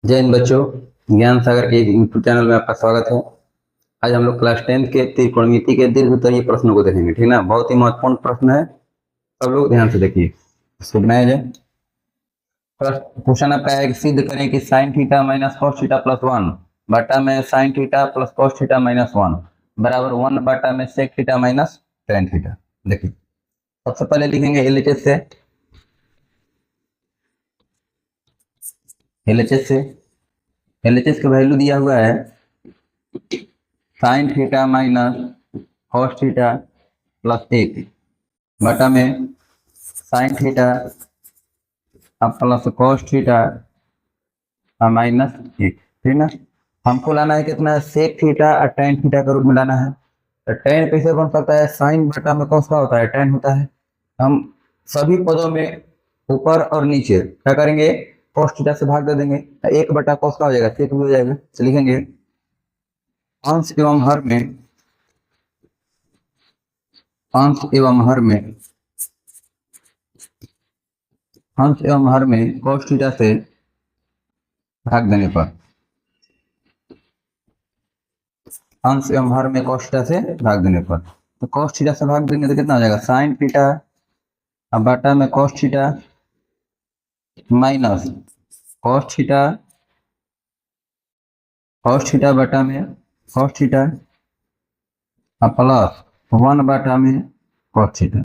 जय हिंद बच्चों। ज्ञान सागर के यूट्यूब चैनल में आपका स्वागत है। आज हम लोग क्लास 10 के त्रिकोणमिति के दीर्घवृत्तीय प्रश्नों को देखेंगे। ठीक ना, बहुत ही महत्वपूर्ण प्रश्न है, सब लोग ध्यान से देखिए। इसको बनाया जाए। क्वेश्चन आपका है कि सिद्ध करें कि sign theta minus cos theta plus one बटा में sine theta plus cos theta minus one बराबर वन बटा में sec theta minus tan theta. देखिए, सबसे पहले लिखेंगे एलएचएस से। एलएचएस से एलएचएस का वैल्यू दिया हुआ है sin theta minus cos theta plus एक बटा में sine theta plus cos theta minus एक। ठीक ना, हमको लाना है कितना, सेक थीटा और टेन थीटा का रूप में लाना है। तो टेन कैसे बन सकता है, साइन बटा में कॉस का होता है, टेन होता है। हम सभी पदों में ऊपर और नीचे क्या करेंगे, कॉस थीटा से भाग दे देंगे, एक बटा कॉस का हो जाएगा, सेक भी हो जाएगा। तो लिखेंगे अंश एवं हर में, अंश एवं हर में, अंश एवं हर में कॉस थीटा से भाग देने पर, अंश एवं हर में कॉस थीटा से भाग देने पर, तो कॉस थीटा से भाग देंगे तो कितना हो जाएगा, साइन थीटा अब बटा में cos theta minus cos theta, cos theta बटा में कॉस थीटा प्लस वन बटा में कॉस थीटा,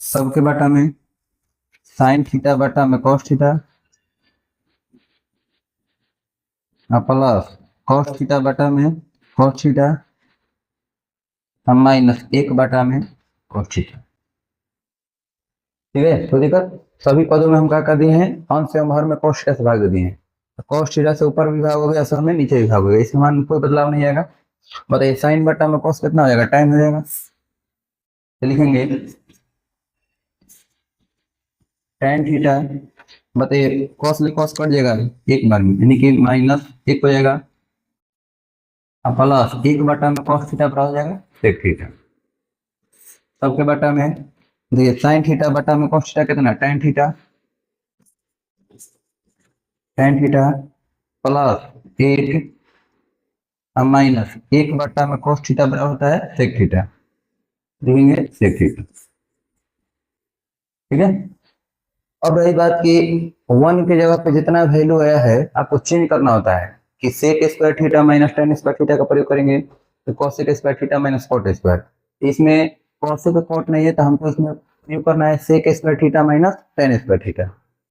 सबके बटा में साइन थीटा बटा में cos theta plus cos theta बटा में कॉस थीटा माइनस एक बटा में कॉस थीटा। ठीक है, तो देखो सभी पदों में हम क्या कर दिए हैं, अंश एवं हर में कॉस थीटा से भाग दे दिए हैं। कॉस थीटा से ऊपर विभाग हो गया, सब में नीचे विभाग हो गया, इसमें मान कोई बदलाव नहीं आएगा। बताइए साइन बटा में कॉस कितना हो जाएगा, टाइम हो जाएगा। तो लिखेंगे टेन थीटा, बताइए कॉस ले कॉस कट जाएगा एक बार में, यानी कि माइनस एक हो जाएगा, अब प्लस एक बटा में कॉस थीटा बराबर हो जाएगा सेक थीटा, सबके बटा में देखिए साइन थीटा बटा में कॉस थीटा कितना, tan theta, ten theta plus एक माइनस एक बटा में कॉस थीटा बराबर होता है सेक थीटा, लिखेंगे सेक थीटा। ठीक है, अब रही बात की वन की जगह पे जितना वैल्यू आया है आपको चेंज करना होता है कि sec square theta minus tan square theta का प्रयोग करेंगे तो cosec square theta minus cot square. इसमें कॉसेक कॉट नहीं है तो हमको इसमें प्रयोग करना है sec square theta minus tan square theta.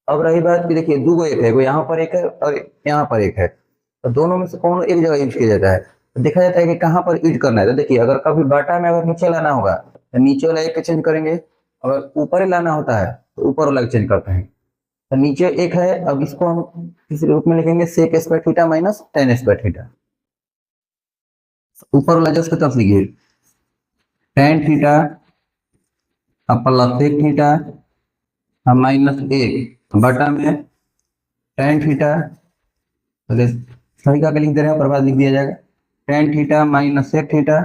अब रही बात की देखिए दो एक है, यहाँ पर एक है और यहाँ पर एक है, तो दोनों में से कौन एक जगह यूज किया जाता है, तो देखा जाता है कि कहाँ पर यूज करना है। तो देखिए अगर कभी बाटा में अगर नीचे लाना होगा तो नीचे वाला एक चेंज करेंगे, अगर ऊपर ही लाना होता है तो ऊपर वाला चेंज करते हैं। तो नीचे एक है, अब इसको हम किसी रूप में लिखेंगे sec square theta minus tan square theta, ऊपर वाला जस्ट तरफ लिखिए tan theta plus sec theta minus एक बटा में टेन थीटा, पहले सही का लिख दे रहे हैं, पर बाद लिख दिया जाएगा tan theta minus sec theta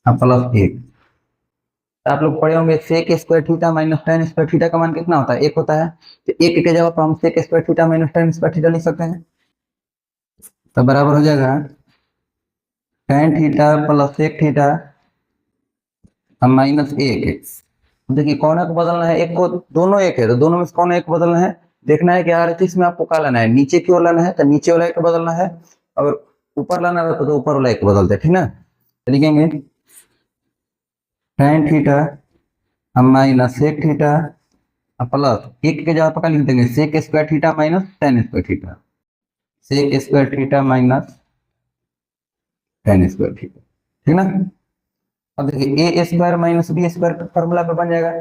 plus एक। आप लोग पढ़े होंगे sec square theta minus tan square theta का मान कितना होता है, एक होता है। तो एक के जगह पर हम sec square theta minus tan square theta लिख सकते हैं, तो बराबर हो जाएगा tan theta plus sec theta minus एक। देखिए कौन को बदलना है, एक को, दोनों एक है तो दोनों में से कौन एक बदलना है, देखना है कि RHS में आपको क्या लाना है, नीचे की ओर लाना है तो नीचे वाला एक बदलना है, अगर ऊपर लाना रहता तो ऊपर वाला एक बदलते हैं। ठीक ना, तो लिखेंगे tan theta minus sec theta plus एक के जगह पर लिख देंगे sec square theta minus tan square theta, sec square theta minus tan square theta. ठीक ना, अब देखिए A square minus B square का फॉर्मूला पे बन जाएगा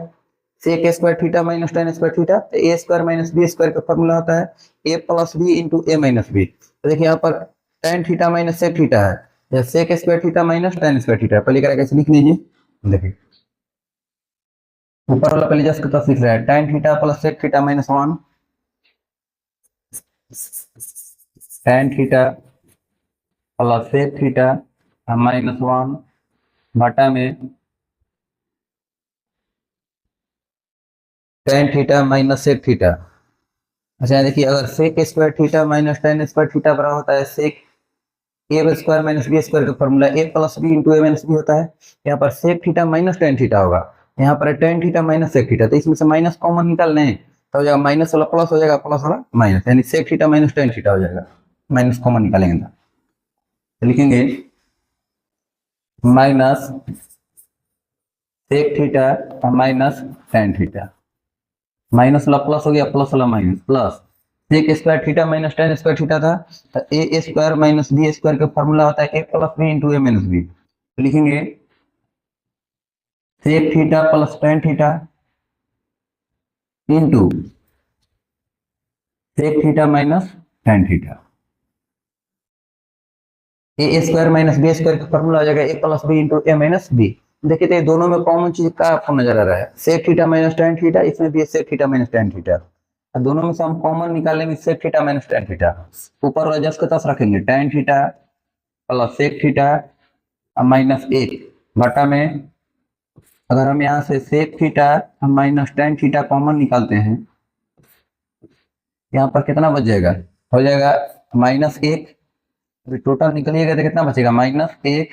sec square theta minus tan square theta, तो A square minus B square का फॉर्मूला होता है A plus B into A minus B. तो देखिए यहाँ पर tan theta minus sec theta है या sec square theta minus tan square theta, पहले करेगा कैसे लिख लीजिए। देखिए ऊपर वाला पहले जस्ट कितना लिख रहा है, tan theta plus sec theta minus one, tan theta plus sec theta minus one बटा में tan theta minus sec theta. अच्छा देखिए, अगर sec square theta minus tan square theta बराबर होता है sec A square minus B square का formula A plus B into A minus B होता है। यहाँ पर sec theta minus tan theta होगा, यहाँ पर tan theta minus sec theta, तो इसमें से माइनस कॉमन निकाल लें तो हो जाएगा माइनस वाला प्लस हो जाएगा, प्लस वाला माइनस, यानी sec theta minus tan theta हो जाएगा। माइनस कॉमन निकालेंगे तो लिखेंगे minus sec theta minus tan theta, minus वाला प्लस हो गया, प्लस वाला minus, plus sec square theta minus tan square theta था, तो A square minus B square का फॉर्मूला होता है A plus B into A minus B. तो लिखेंगे sec theta plus tan theta into sec theta minus tan theta. ए square minus B square का formula हो जाएगा ए plus B into A minus B. देखिए तो ये दोनों में कॉमन चीज का आपको नजर आ रहा है, sec theta minus tan theta, इसमें भी sec theta minus tan theta, दोनों में से हम कॉमन निकालेंगे sec theta minus tan theta. ऊपर वाला जस्ट के तस रखेंगे tan theta plus sec theta minus एक बटा में, अगर हम यहाँ से sec theta minus tan theta common निकालते हैं, यहाँ पर कितना बच जाएगा, हो जाएगा माइनस एक, अभी टोटल निकलिएगा तो कितना बचेगा माइनस एक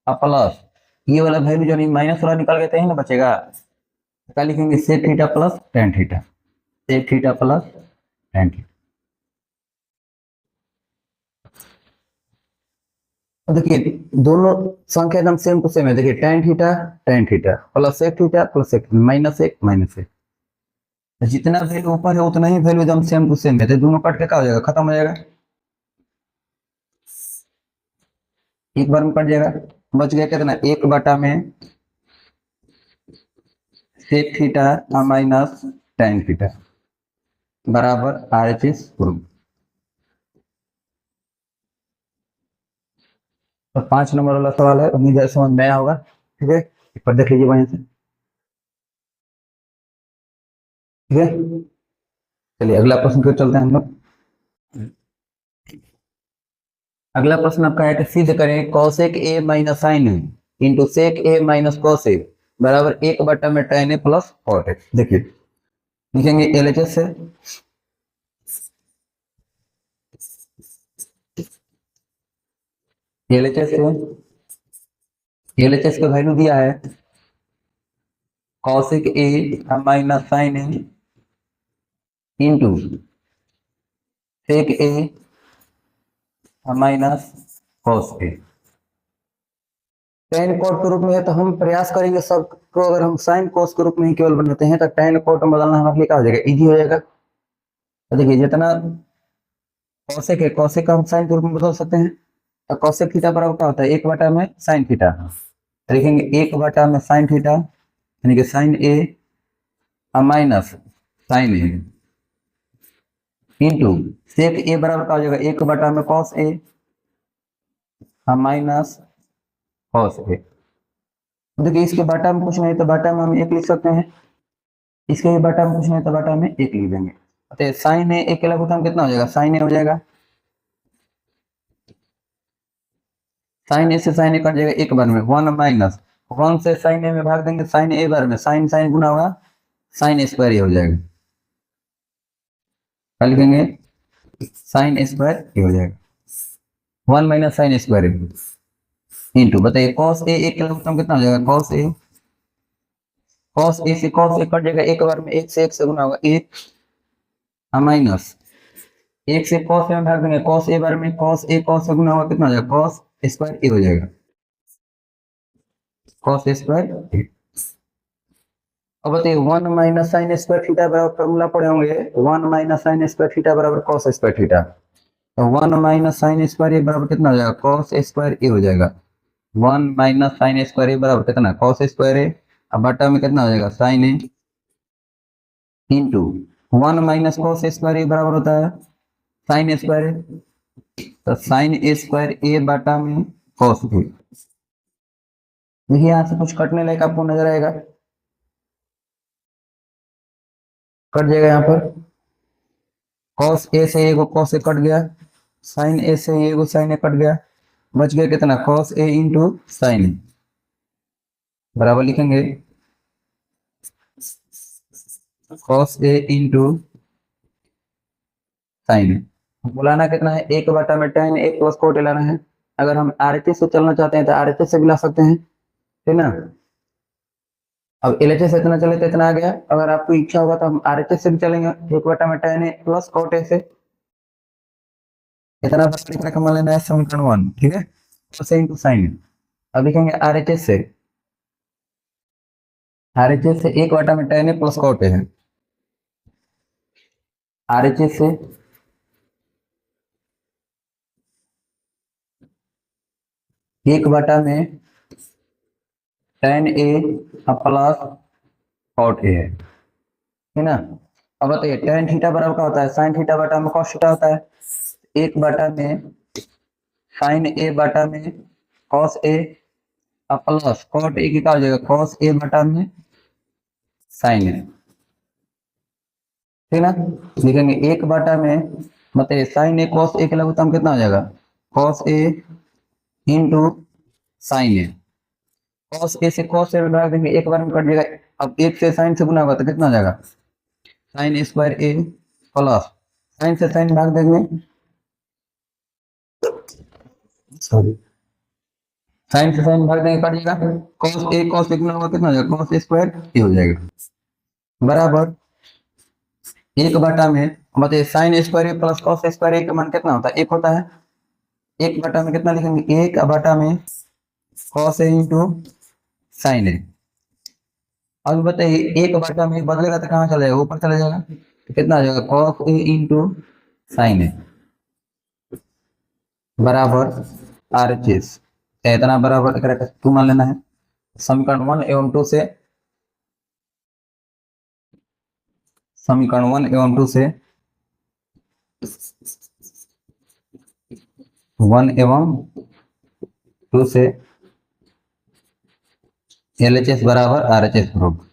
प्लस ये वाला वैल्यू जो नहीं माइनस वाला निकाल गए ना बचेगा, क्या लिखेंगे sec theta plus tan theta, sec theta plus tan theta. देखिए दोनों संख्या एकदम सेम टू सेम है, देखिए tan theta plus sec theta plus sec minus एक माइनस एक, जितना वैल्यू ऊपर है उतना ही वैल्यू एकदम सेम टू सेम है, तो दोनों कट के क्या हो जाएगा खत्म हो जाएगा, एक बार में कट जाएगा, बच गया कितना एक बटा में sec theta minus tan theta बराबर RHS पूर्व। तो 5 नंबर वाला सवाल है, उम्मीद है समझ में आया होगा। ठीक है, एक बार देख लीजिए वहीं से। ठीक है, चलिए अगला प्रश्न को चलते हैं हम लोग। अगला प्रश्न आपका है कि सिद्ध करें cosec A minus sine A into sec A minus cosec बराबर एक बटा में tan A plus cot A. देखिए लिखेंगे LHS से, LHS से LHS का वैल्यू दिया है कौशिक ए minus sine A into sec A minus cos A. Ten coat के रूप में है तो हम प्रयास करेंगे सबको, अगर हम साइन कोस के रूप में ही केवल बनाते हैं तो टेन कोट में बदलना हमारे लिए क्या हो जाएगा, इजी हो जाएगा। तो देखिए जितना कौशिक है कौशिक का हम साइन के रूप में बदल सकते हैं, तो कौशिक थीटा बराबर क्या होता है एक बटा में साइन थीटा, लिखेंगे एक बटा में साइन थीटा यानी कि sign A minus sine A into sec ए बराबर क्या हो जाएगा एक बटा में cos A minus cos A. देखिए इसके बटा में कुछ नहीं तो बटा में हम एक लिख सकते हैं, इसके बटा में कुछ नहीं तो बटा में एक लिख देंगे, तो साइन ए एक के लगभग हम कितना हो जाएगा साइन ए हो जाएगा, साइन ए से साइन ए कट जाएगा एक बार में वन माइनस वन से साइन ए में भाग देंगे साइन ए बार में साइन साइन गुना होगा साइन स्क्वायर हो जाएगा, क्या लिखेंगे साइन स्क्वायर हो जाएगा one minus sine square into बताइए कॉस ए एक के लगभग कितना हो जाएगा कॉस ए से कॉस ए कट जाएगा एक बार में एक से गुना होगा एक माइनस एक से कॉस में भाग देंगे कॉस ए बार में कॉस ए कॉस से गुना होगा कितना हो जाएगा कॉस स्क्वायर ए हो जाएगा कॉस स्क्वायर। अब बताइए one minus sign square theta बराबर फॉर्मूला पढ़े होंगे one minus sign square theta बराबर कॉस स्क्वायर थीटा, तो one minus sine square A बराबर कितना हो जाएगा कॉस स्क्वायर ए हो जाएगा, one minus sine square A बराबर कितना कॉस स्क्वायर ए, अब बटा में कितना हो जाएगा sin A into one minus cos square A बराबर होता है साइन स्क्वायर ए, तो साइन ए स्क्वायर ए बटा में कॉस ए। देखिए यहाँ से कुछ कटने लायक आपको नजर आएगा, कट जाएगा यहाँ पर कॉस ए से ए को कॉस ए कट गया, साइन ए से ए को साइन ए कट गया, बच गया कितना कॉस ए इंटू साइन ए बराबर लिखेंगे कॉस ए इंटू साइन ए। बुलाना कितना है, एक बटा में tan ए प्लस कोट लाना है। अगर हम आरएचएस से चलना चाहते हैं तो आरएचएस से भी ला सकते हैं, ठीक ना। अब एलएचएस से इतना चले तो इतना आ गया। अगर आपको इच्छा होगा तो हम आरएचएस से भी चलेंगे, एक बटा में tan ए प्लस कोट ए से इतना बस लिख रखा मान लेना है समीकरण 1, ठीक है। cos ए इंटू साइन ए। अब लिखेंगे आरएचएस से, आरएचएस से एक बटा में tan A plus cot A है। आरएचएस से एक बटा में tan A plus cot A है, ठीक ना। अब बताइए tan थीटा बराबर क्या होता है, sin थीटा बटा में cos थीटा होता है। एक बटा में sin ए बटा में cos ए प्लस cot ए की क्या हो जाएगा, cos ए बटा में sin ए, ठीक ना। लिखेंगे एक बटा में बताइए sin ए cos ए के लघुत्तम कितना हो जाएगा, cos ए इंटू sin ए। cos ए से cos ए में भाग देंगे, एक बार में कट जाएगा। अब एक से sin से गुना होगा तो कितना हो जाएगा, sin स्क्वायर ए प्लस sin से sin भाग देंगे, सॉरी sin से sin भाग देंगे कट जाएगा। cos ए गुना होगा कितना हो जाएगा, cos स्क्वायर ए हो जाएगा बराबर एक बटा में बताइए sin स्क्वायर ए प्लस cos स्क्वायर ए का मान कितना होता है, एक होता है। एक बटा में कितना लिखेंगे, एक बटा में cos ए इंटू साइन ए। अब बताइए एक बटा में बदलेगा तो कहाँ चला जाएगा, ऊपर चला जाएगा, तो कितना आ जाएगा cos ए इंटू साइन ए बराबर आरएचएस। इतना बराबर टू मान लेना है। समीकरण 1 एवं 2 से, समीकरण 1 एवं 2 से 1 एवं 2 से एलएचएस बराबर आरएचएस प्रूफ।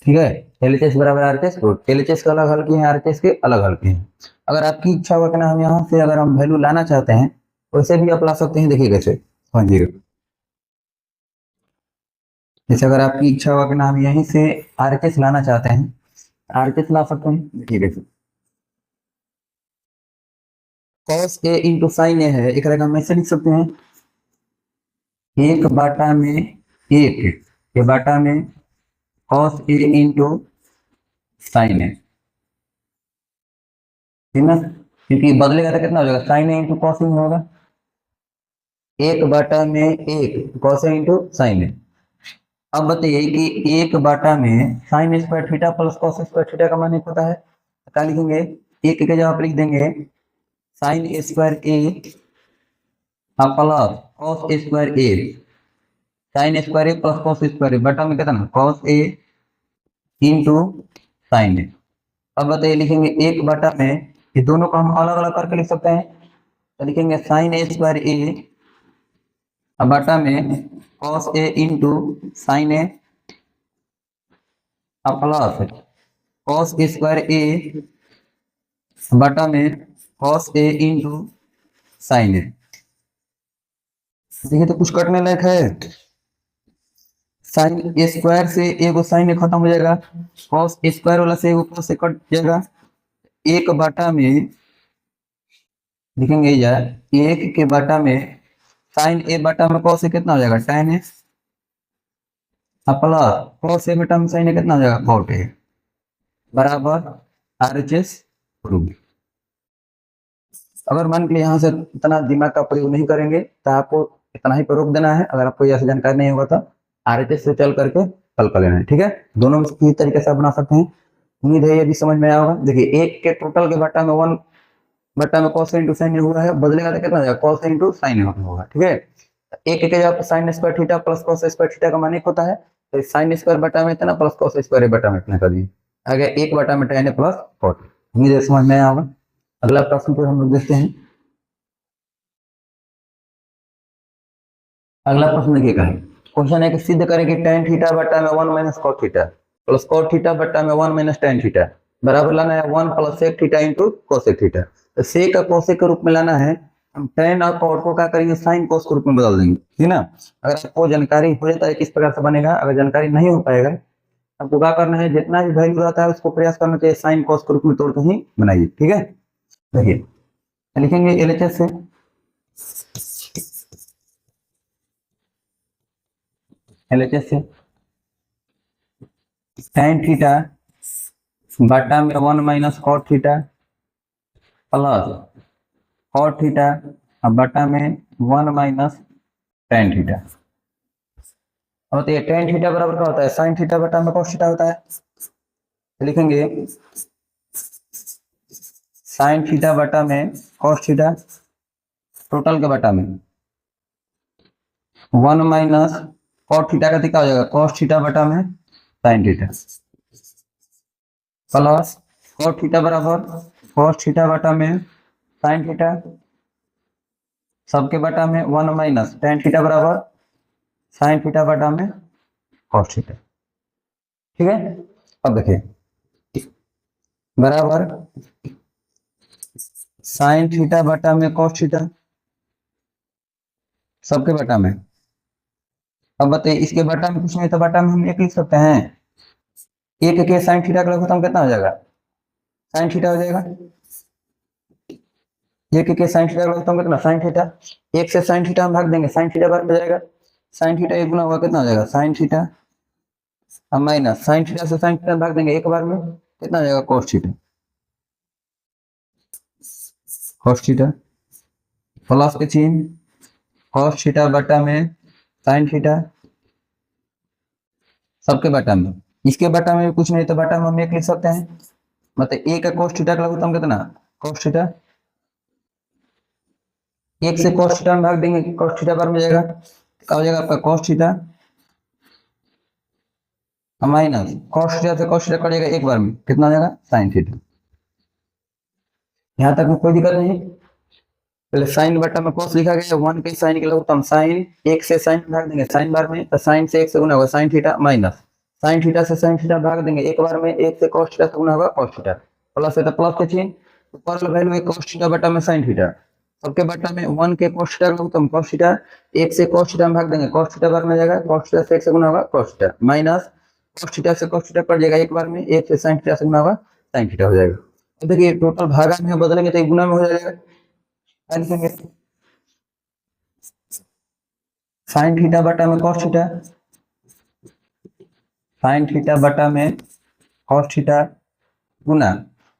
ठीक है, एलएचएस बराबर आरएचएस प्रूफ। एलएचएस का अलग हल किए हैं, आरएचएस के अलग हल किए हैं। अगर आपकी इच्छा हो कि ना हम यहाँ से अगर हम वैल्यू लाना चाहते हैं वैसे भी आप ला सकते हैं। देखिए कैसे समझिएगा, जैसे अगर आपकी इच्छा हो कि ना हम यहीं से आरएचएस लाना चाहते हैं, आरएचएस ला सकते हैं। देखिए कैसे, cos ए इंटू साइन ए है, एक हम ऐसे लिख सकते हैं, एक बटा में एक के बटा में cos ए इंटू साइन ए, ठीक ना। क्योंकि बदलेगा तो कितना हो जाएगा, sin A into cos A होगा। एक बटा में एक cos ए इंटू साइन ए। अब बताइए कि एक बटा में sign square theta plus cos square theta का मान एक होता है, क्या लिखेंगे, एक के जगह पर लिख देंगे साइन स्क्वायर ए प्लस cos स्क्वायर ए, साइन स्क्वायर ए प्लस cos स्क्वायर ए बटा में कितना cos ए इंटू साइन ए। अब बताइए लिखेंगे एक बटा में, ये दोनों को हम अलग अलग करके लिख सकते हैं, तो लिखेंगे साइन ए स्क्वायर ए बटा में cos ए इंटू साइन ए प्लस cos स्क्वायर ए बटा में cos ए इंटू साइन ए। देखिए तो कुछ कटने लायक है, साइन ए स्क्वायर से एगो साइन ए खत्म हो जाएगा, cos स्क्वायर वाला से एगो cos से कट जाएगा। एक बटा में लिखेंगे यार, एक के बटा में साइन ए बटा में cos ए कितना हो जाएगा tan ए प्लस cos ए बटा में साइन ए कितना हो जाएगा cot ए बराबर आरएचएस प्रूफ। अगर मान के यहाँ से इतना दिमाग का प्रयोग नहीं करेंगे तो आपको इतना ही प्रयोग देना है। अगर आपको ऐसी जानकारी नहीं होगा तो आरएचएस से चल करके कल कर लेना है, ठीक है। दोनों में किसी तरीके से बना सकते हैं। उम्मीद है ये भी समझ में आया होगा। देखिए एक के टोटल के बटा में 1 बटा में cos इंटू साइन हुआ है, बदलेगा तो कितना हो जाएगा cos इंटू साइन होगा, ठीक है। एक के जगह पर sin square theta plus cos square theta का मान एक होता है, तो साइन स्क्वायर बटा में इतना प्लस cos स्क्वायर बटा में इतना कर दिए, आ गया एक बटा में tan प्लस cot। उम्मीद है समझ में आया होगा। अगला प्रश्न पर हम लोग देखते हैं। अगला प्रश्न देखिए का है, क्वेश्चन है कि सिद्ध करें कि tan थीटा बटा में 1 minus cot theta plus cot theta बटा में 1 माइनस tan थीटा बराबर लाना है 1 plus sec theta into cosec theta. तो sec का cosec के रूप में लाना है, हम टेन और कॉट को क्या करेंगे, साइन कोस के रूप में बदल देंगे, ठीक है ना। अगर आपको जानकारी हो जाता है किस प्रकार से बनेगा, अगर जानकारी नहीं हो पाएगा, आपको क्या करना है, जितना भी वैल्यू रहता है उसको प्रयास करना चाहिए साइन कोस के रूप में तोड़ के ही बनाइए, ठीक है। देखिए लिखेंगे एलएचएस से, एलएचएस से tan थीटा बटा में 1 minus cot theta plus cot theta बटा में 1 माइनस tan थीटा। और तो ये tan थीटा बराबर क्या होता है, sin थीटा बटा में cos थीटा होता है। तो लिखेंगे sin थीटा बटा में cos थीटा टोटल के बटा में 1 माइनस cot थीटा का क्या हो जाएगा, cos थीटा बटा में sin theta plus cot theta बराबर cos थीटा बटा में sin थीटा सबके बटा में 1 माइनस tan थीटा बराबर sin थीटा बटा में cos थीटा, ठीक है। अब देखिए बराबर sin थीटा बटा में cos थीटा सबके बटा में। अब बताइए इसके बटा में कुछ नहीं तो बटा में हम एक लिख सकते हैं, एक के sin थीटा का लगभग कितना हो जाएगा, sin थीटा हो जाएगा। एक के sin थीटा का लगभग कितना, sin थीटा, एक से sin थीटा हम भाग देंगे, sin थीटा बार में जाएगा, sin थीटा एक गुना होगा कितना हो जाएगा, sin theta minus sin theta से sin थीटा भाग देंगे एक बार में कितना हो जाएगा, cos theta, cos theta plus के चिन्ह cos थीटा बटा में sin थीटा सबके बटा में। इसके बटा में कुछ नहीं तो बटा में हम एक लिख सकते हैं, मतलब एक का cos थीटा का लगभग कितना, cos थीटा, एक से cos थीटा में भाग देंगे, cos थीटा बार में जाएगा, क्या हो जाएगा आपका cos theta minus cos theta से cos थीटा कट जाएगा एक बार में कितना हो जाएगा, sin थीटा। यहाँ तक में कोई दिक्कत नहीं। पहले साइन बटा में cos लिखा गया, 1 के साइन के लगभग हम साइन एक से साइन भाग देंगे साइन बार में, तो साइन से एक से गुना होगा sin theta minus sin theta से sin थीटा भाग देंगे एक बार में, एक से cos थीटा से गुना होगा cos थीटा प्लस है तो प्लस के चिन्ह ऊपर वाला वैल्यू है cos थीटा बटा में sin थीटा सबके बटा में 1 के cos थीटा का तो cos थीटा एक से cos थीटा में भाग देंगे, cos थीटा बार में जाएगा, cos थीटा से एक से गुना होगा cos theta minus cos theta से cos थीटा कट जाएगा एक बार में, एक से sin थीटा से गुना होगा sin थीटा हो जाएगा। अब देखिए टोटल भागा में बदलेंगे तो गुना में हो जाएगा, लिखेंगे sin थीटा बटा में cos थीटा, sin थीटा बटा में cos थीटा गुना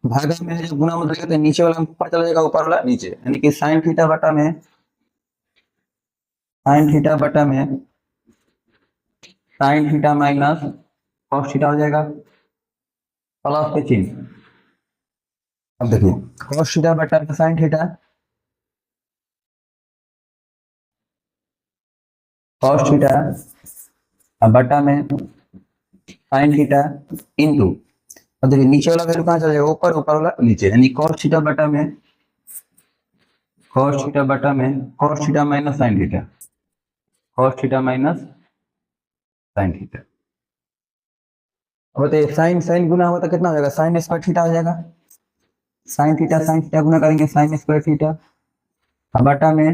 भागा में जब गुना में बदलेंगे तो नीचे वाला ऊपर चला जाएगा ऊपर वाला नीचे, यानी कि sin थीटा बटा में sin थीटा बटा में sin theta minus cos theta हो जाएगा प्लस के चिन्ह। अब देखिए cos थीटा बटा में sin थीटा cos थीटा बटा में sin थीटा इंटू, अब देखिए नीचे वाला वैल्यू कहाँ चला जाएगा, ऊपर, ऊपर वाला नीचे, यानी cos थीटा बटा में cos थीटा बटा में cos theta minus sin theta, cos theta minus sin theta. अब बताइए साइन साइन गुना होगा तो कितना हो जाएगा, साइन स्क्वायर थीटा हो जाएगा, साइन थीटा गुना करेंगे साइन स्क्वायर थीटा बटा में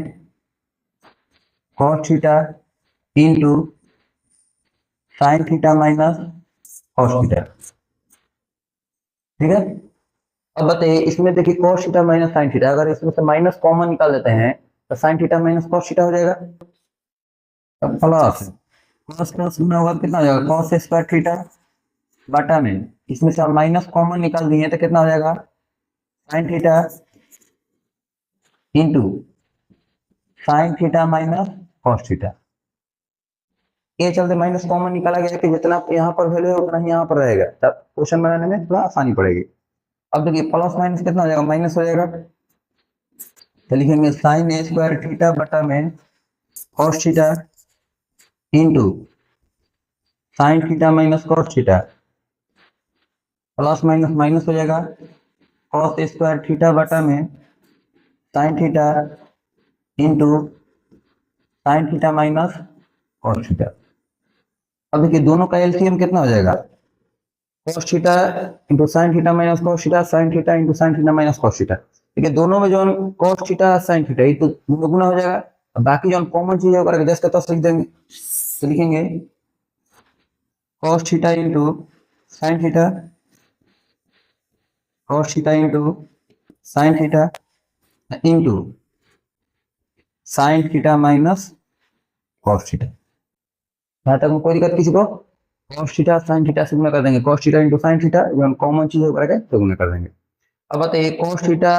cos theta into sin theta minus cos theta, ठीक है। अब बताइए इसमें देखिए cos theta minus sin theta, अगर इसमें से माइनस कॉमन निकाल देते हैं तो sin theta minus cos theta हो जाएगा, प्लस प्लस प्लस गुना होगा कितना हो जाएगा, cos स्क्वायर थीटा बटा में इसमें से माइनस कॉमन निकाल दिए तो कितना हो जाएगा, sin theta into sin theta minus cos theta. ये चलते माइनस कॉमन निकाला गया कि जितना यहाँ पर वैल्यू है उतना ही यहाँ पर रहेगा, तब क्वेश्चन बनाने में थोड़ा आसानी पड़ेगी। अब देखिए प्लस माइनस कितना हो जाएगा, माइनस हो जाएगा, तो लिखेंगे साइन स्क्वायर थीटा बटा में cos theta into sin theta minus cos theta plus minus minus हो जाएगा, cos स्क्वायर थीटा बटा में sine theta into sin theta minus cos theta. अब देखिए दोनों का एलसीएम कितना हो जाएगा, cos theta into sin theta minus cos theta, sign theta into sin theta minus cos theta, ठीक है, दोनों में जो cos थीटा sin थीटा ये तो गुना हो जाएगा। अब बाकी जो कॉमन चीज है करके 10 का 10 लिख देंगे, तो लिखेंगे cos theta into sin theta, cos theta into sin theta into sin theta minus cos theta. यहाँ तक में कोई दिक्कत किसी को? cos थीटा sin थीटा से गुना कर देंगे, cos theta into sin theta जो कॉमन चीज है करके तो गुना कर देंगे। अब बताइए cos theta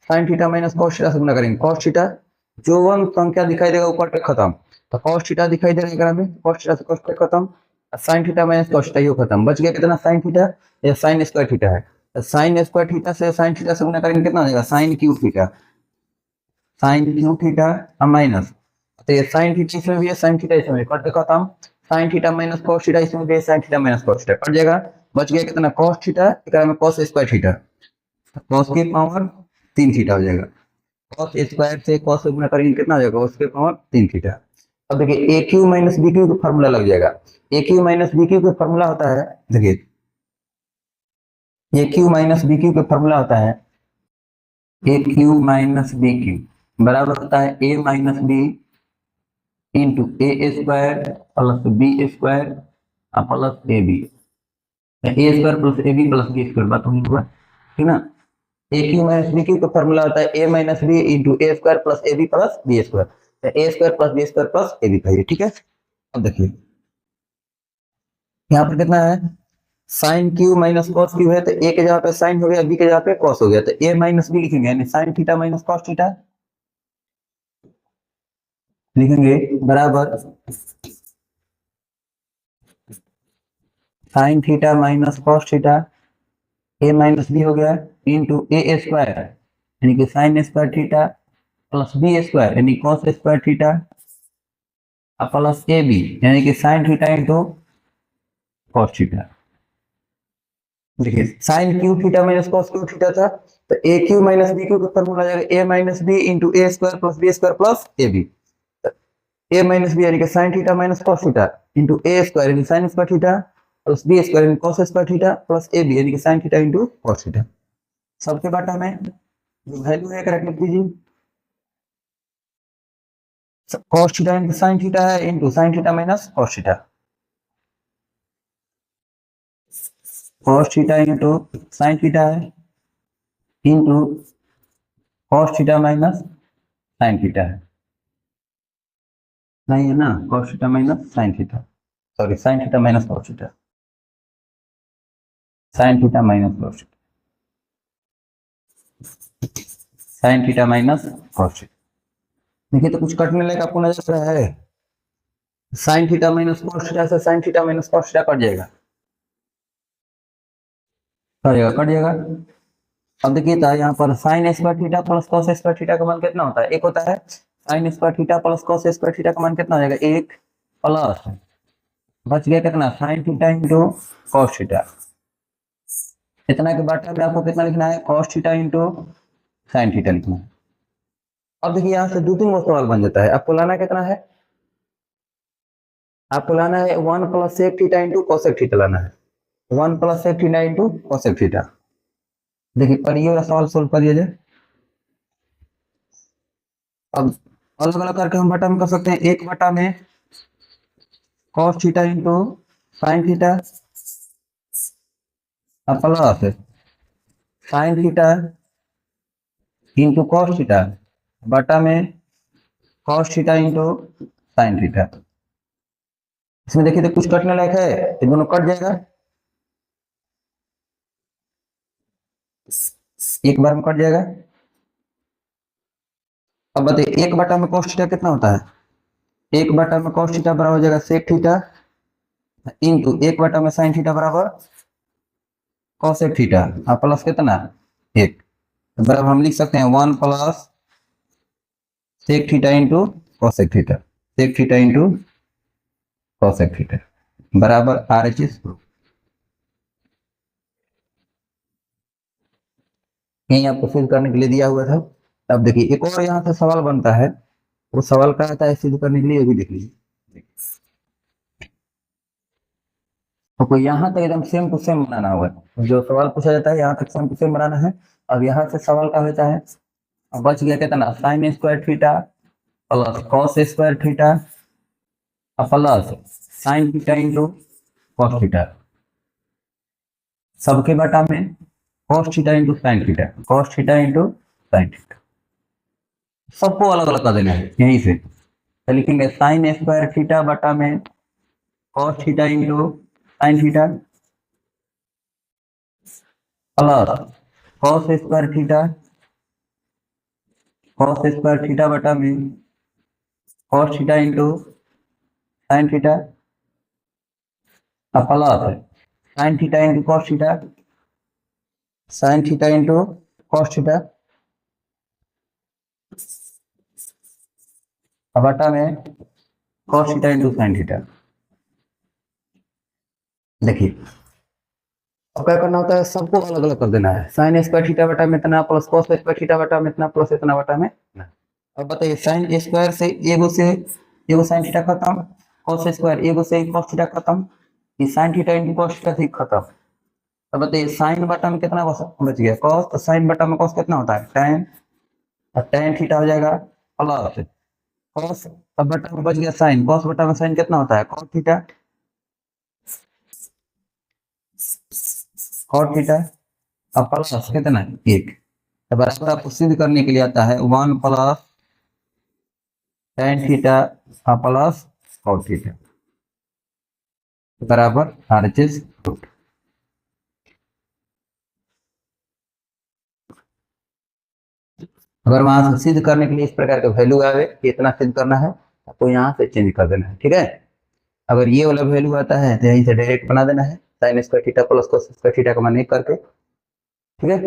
sin theta minus cos theta से गुना करेंगे, cos थीटा जो वन संख्या दिखाई देगा ऊपर पे खत्म, तो cos थीटा दिखाई दे रहा है में, cos थीटा से cos थीटा खत्म, sin theta minus cos theta ये खत्म, बच गया कितना sin थीटा, या sin स्क्वायर थीटा है, तो sin स्क्वायर थीटा से sin थीटा से गुना करेंगे कितना हो जाएगा sin cube theta, sin cube theta minus, तो ये sin थीटा इसमें भी है sin थीटा इसमें कट के खत्म, sin theta minus cos theta इसमें भी है sin theta minus cos theta cut जाएगा, बच गया कितना cos थीटा, एकरा में cos स्क्वायर थीटा, cos की पावर 3 थीटा हो जाएगा, cos स्क्वायर से cos से गुना करेंगे कितना हो जाएगा उसके पावर 3 थीटा। अब देखिए A cube minus B cube का फॉर्मूला लग जाएगा, A cube minus B cube का फॉर्मूला होता है, देखिए A cube minus B cube का फॉर्मूला होता है A cube minus B cube बराबर होता है A minus B into A square plus B square plus A B, A square plus A B plus B square बात होगी हुआ, ठीक ना। A cube minus B cube का फॉर्मूला होता है A minus B into A square plus A B plus B square, A square plus B square plus A B का, ठीक है। अब देखिए यहाँ पर कितना है sin cube minus cos cube है, तो ए के जगह पे साइन हो गया, बी के जगह पे कॉस हो गया, तो ए माइनस बी लिखेंगे यानी sin theta minus cos theta लिखेंगे बराबर sin theta minus cos theta A minus B हो गया इंटू ए स्क्वायर यानी कि sin square theta plus B square यानी cos square theta plus A B यानी कि sign theta into cos theta. देखिए sin cube theta minus cos cube theta था, तो A cube minus B cube का formula आ जाएगा A minus B into A square plus B square plus A B, A minus B यानी कि sign theta minus cos theta into A square यानी sin square theta plus B square यानी cos square theta plus A B यानी कि sign theta into cos theta. सबके बाटा में जो वैल्यू है करेक्ट लिख दीजिए, cos theta into sin theta है into sin theta minus cos theta, cos theta into sin theta है into cos theta minus sign theta है, नहीं है ना, cos theta minus sine theta, sorry sine theta minus cos theta, sign theta minus cos theta, sign theta minus cos theta. देखिए तो कुछ कटने लगा आपको नजर आ रहा है, sin theta minus cos theta से sin theta minus cos theta cut जाएगा, कट जाएगा। अब देखिए था यहाँ पर sin square theta plus cos square theta का मान कितना होता है, एक होता है, sin square theta plus cos square theta का मान कितना हो जाएगा एक, प्लस बच गया कितना sign theta into cos theta, इतना के बाटा में आपको कितना लिखना है cos theta into sin theta लिखना है। अब देखिए यहाँ से दो तीन वो सवाल बन जाता है, आपको लाना कितना है, आपको लाना है one plus sec theta into cosec theta लाना है, one plus sec theta into cosec theta. देखिए पर ये वाला सवाल सोल्व करिए जाए, अब अलग अलग करके हम बटा में कर सकते हैं, एक बटा में cos theta into sin theta plus sign theta into cos theta बटा में cos theta into sin theta. इसमें देखिए तो कुछ कटने लायक है, ये दोनों कट जाएगा, एक बार में कट जाएगा। अब बताइए एक बटा में कॉस थीटा कितना होता है, एक बटा में कॉस थीटा बराबर हो जाएगा सेक थीटा इंटू एक बटा में साइन थीटा बराबर कॉसेक थीटा प्लस कितना एक, बराबर हम लिख सकते हैं one plus sec theta into cosec theta, sec theta into cosec theta बराबर RHS प्रूफ। यही आपको फिल करने के लिए दिया हुआ था। अब देखिए एक और यहाँ से सवाल बनता है, वो सवाल का आता है सिद्ध करने के लिए, भी देख लीजिए। तो कोई यहाँ तक एकदम सेम टू सेम बनाना होगा, जो सवाल पूछा जाता है यहाँ तक सेम टू सेम बनाना है। अब यहाँ से सवाल का होता है, अब बच गया कितना, sign square theta plus cos square theta plus sign theta into cos theta, सबके बटा में cos theta into sin theta, cos theta into sin theta, सबको अलग अलग कर देना है यहीं से। तो लिखेंगे साइन स्क्वायर थीटा बटा में cos theta into sin theta plus cos square theta, cos square theta बटा में cos theta into sin theta plus sign theta into cos theta, sign theta into cos theta बटा में cos theta into sin theta. देखिए अब क्या करना होता है, सबको अलग अलग कर देना है। साइन स्क्वायर थीटा बटा में इतना प्लस कॉस स्क्वायर थीटा बटा में इतना प्लस इतना बटा में इतना। अब बताइए साइन स्क्वायर से एगो साइन थीटा खत्म, कॉस स्क्वायर एगो से कॉस थीटा खत्म, ये sign theta into cos theta से खत्म। अब बताइए साइन बटा में कितना बच गया, कॉस, तो साइन बटा में कॉस कितना होता है tan, और tan थीटा हो जाएगा प्लस कॉस, अब बटा में बच गया साइन, कॉस बटा में साइन कितना होता है कॉस थीटा, कॉस थीटा अब प्लस कितना एक, तो बराबर आपको सिद्ध करने के लिए आता है 1 plus tan theta plus cos theta बराबर RHS रूट। अगर वहां से सिद्ध करने के लिए इस प्रकार का वैल्यू आवे कि इतना सिद्ध करना है, आपको यहाँ से चेंज कर देना है, ठीक है। अगर ये वाला वैल्यू आता है तो यहीं से डायरेक्ट बना देना है, sin square theta plus cos square theta का मान एक करके, ठीक है।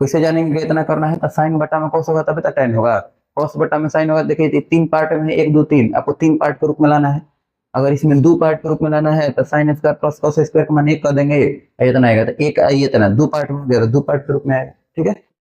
कैसे जानेंगे इतना करना है, तो साइन बटा में कॉस होगा तब तक tan होगा, कॉस बटा में साइन होगा। देखिए 3 पार्ट में 1 2 3, आपको 3 पार्ट के रूप में लाना है। अगर इसमें 2 पार्ट के रूप में लाना है तो sine square plus cos square का मान एक कर देंगे, इतना आएगा, तो एक इतना 2 पार्ट में 2 पार्ट के रूप में आएगा, ठीक है।